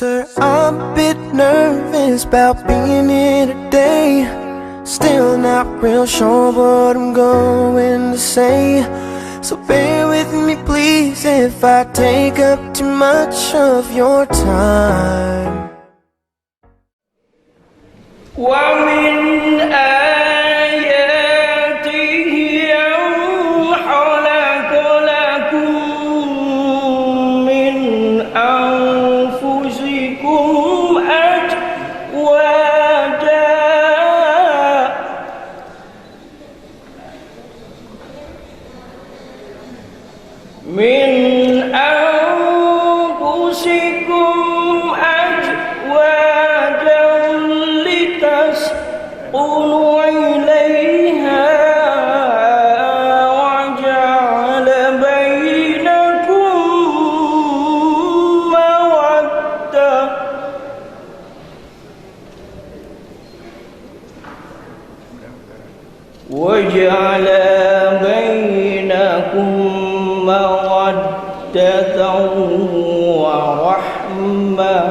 Sir, I'm a bit nervous about being here today. Still not real sure what I'm going to say. So bear with me please if I take up too much of your time. ومن وجعل بينكم مودة ورحمة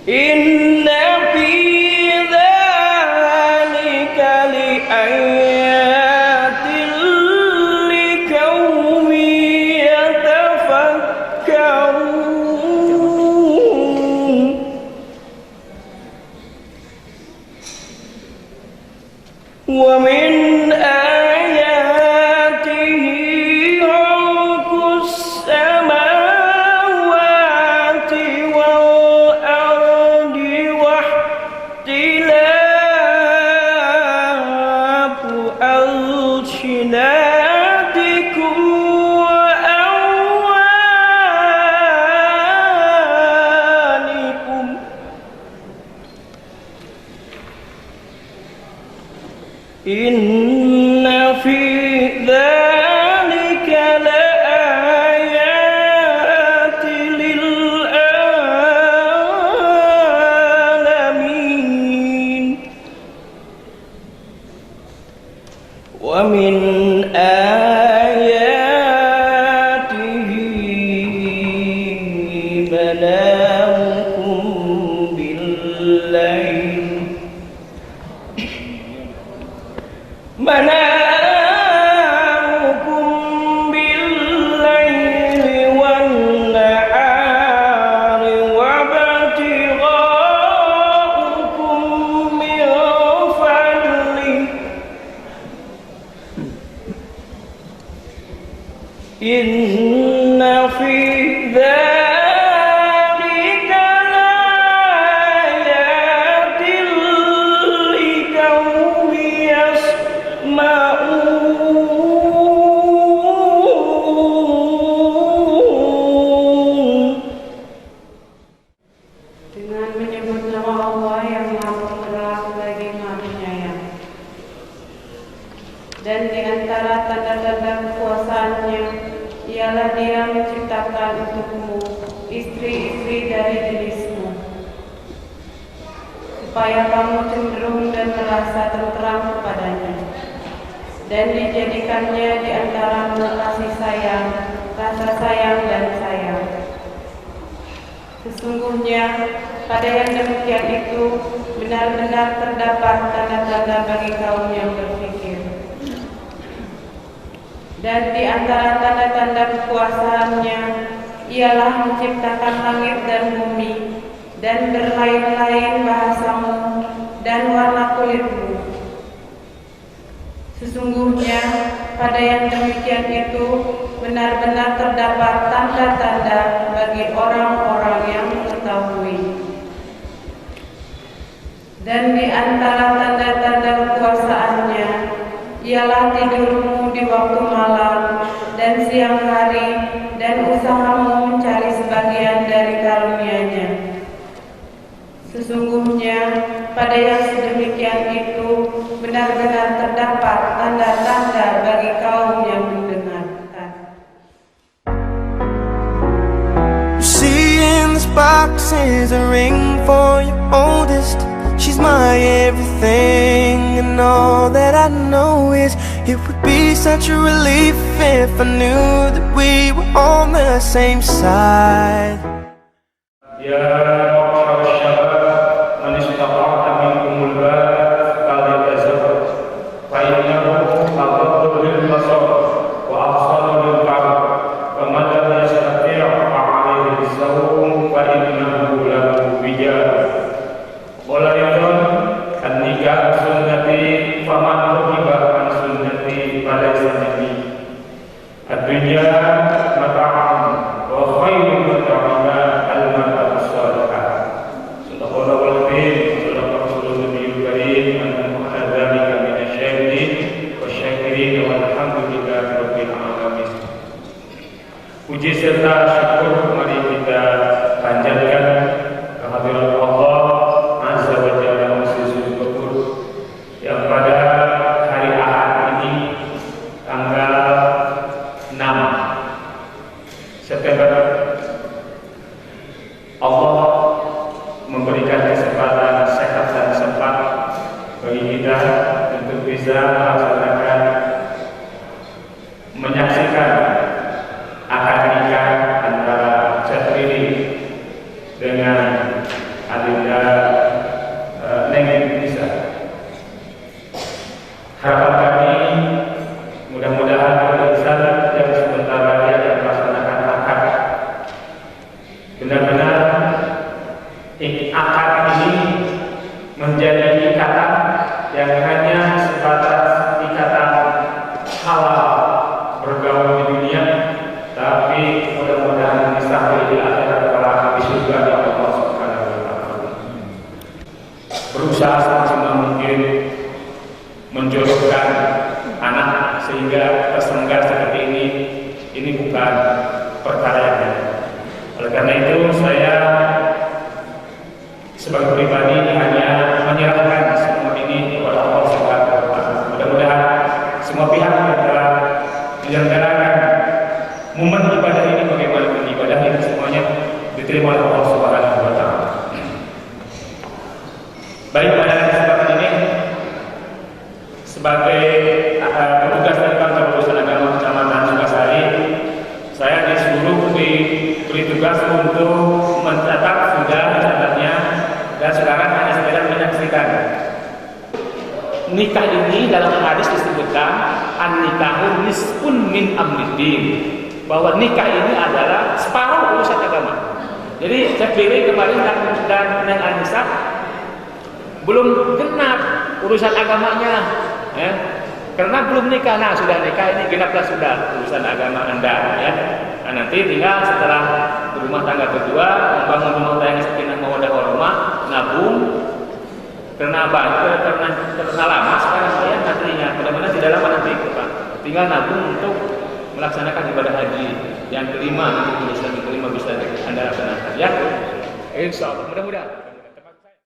إن في ذلك لآيات لقوم يتفكرون ومن آياته خلق السماوات والأرض واختلاف ألسنتكم وألوانكم إن في ذلك لآيات للعالمين ومن آياته منامكم بالليل والنهار وابتغاؤكم من فضله إن في ذلك لآيات لقوم Dengan menyebut nama Allah yang Maha Pemurah lagi Maha Penyayang. Dan di antara tanda-tanda kekuasaannya ialah Dia menciptakan untukmu istri-istri dari jenismu, supaya kamu cenderung dan merasa tenteram kepadanya. Dan dijadikannya di antaramu kasih sayang, rasa sayang dan sayang. Sesungguhnya pada yang demikian itu benar-benar terdapat tanda-tanda bagi kaum yang berpikir. Dan di antara tanda-tanda kekuasaannya ialah menciptakan langit dan bumi, dan berlain-lain bahasamu dan warna kulitmu. Sesungguhnya pada yang demikian itu benar-benar terdapat tanda-tanda bagi orang-orang yang mengetahui. Dan di antara tanda-tanda kekuasaannya ialah tidurmu di waktu malam dan siang hari, dan usahamu mencari sebagian dari karunia-Nya. Sesungguhnya pada yang sedemikian itu benar-benar terdapat tanda-tanda bagi kaum yang mendengarkan. See in this box is a ring for your oldest. She's my everything, and all that I know is it would be such a relief if I knew that we were on the same side. Ya ma'asyar syabab man istata'a minkumul ba'a falyatazawwaj fa innahu aghaddu lil basar wa ahsanu lil farj wa man lam yastati' fa 'alayhi bis-sawm fa innahu lahu wija. Wala yadun an-nikah sunnati faman raghiba an sunnati falaysa minni. Ad-dunya mata'un wa khairul mata'ina al-mar'atu shalihah. Sallallahu alaihi wa sallam nabiyul karim annahu hadzalika min asy-syahidin wasy-syakirin walhamdulillahi rabbil alamin. Puji serta syukur mari kita panjatkan kehadirat Allah Azza wa Jalla Masyidul Ghafur yang pada hari Ahad ini tanggal 6 September Allah memberikan kesempatan sehat dan sempat bagi kita untuk bisa melaksanakan menyaksikan akad nikah antara Syafrini dengan Adinda Neng Nisa. Harapan kami mudah-mudahan insan yang sebentar lagi akan melaksanakan akad benar-benar akad ini menjadi ikatan yang hanya sebatas ikatan halal bergaul di dunia, tapi mudah-mudahan bisa di akhirat kelak di surga di Allah Subhanahu wa taala. Berusaha semaksimal mungkin menjodohkan anak sehingga terselenggar seperti ini bukan perkara yang mudah. Oleh karena itu saya sebagai pribadi hanya menyerahkan semua ini kepada Allah Subhanahu wa taala. Mudah-mudahan semua pihak yang telah menyelenggarakan momen ibadah ini bagaimanapun ibadah ini semuanya diterima oleh Allah Subhanahu wa taala. Baik, pada kesempatan ini sebagai petugas dari kantor urusan agama Kecamatan Sukasari, saya diberi tugas untuk mencatat catatnya dan sekarang hanya sekedar menyaksikan. Nikah ini dalam hadis disebutkan an-nikahu nisfun min amriddin, bahwa nikah ini adalah separuh urusan agama. Jadi saya pilih kemarin dan Neng Anissa belum genap urusan agamanya, ya. Karena belum nikah. Nah, sudah nikah ini genaplah sudah urusan agama Anda, ya. Nah, nanti tinggal setelah berumah tangga kedua, membangun rumah tangga sakinah mawaddah warahmah, nabung. Karena lama sekarang ya, nantinya mudah-mudahan tidak lama nanti, Pak. Tinggal nabung untuk melaksanakan ibadah haji yang kelima, nanti urusan yang kelima bisa Anda laksanakan, ya. Insyaallah, mudah-mudahan.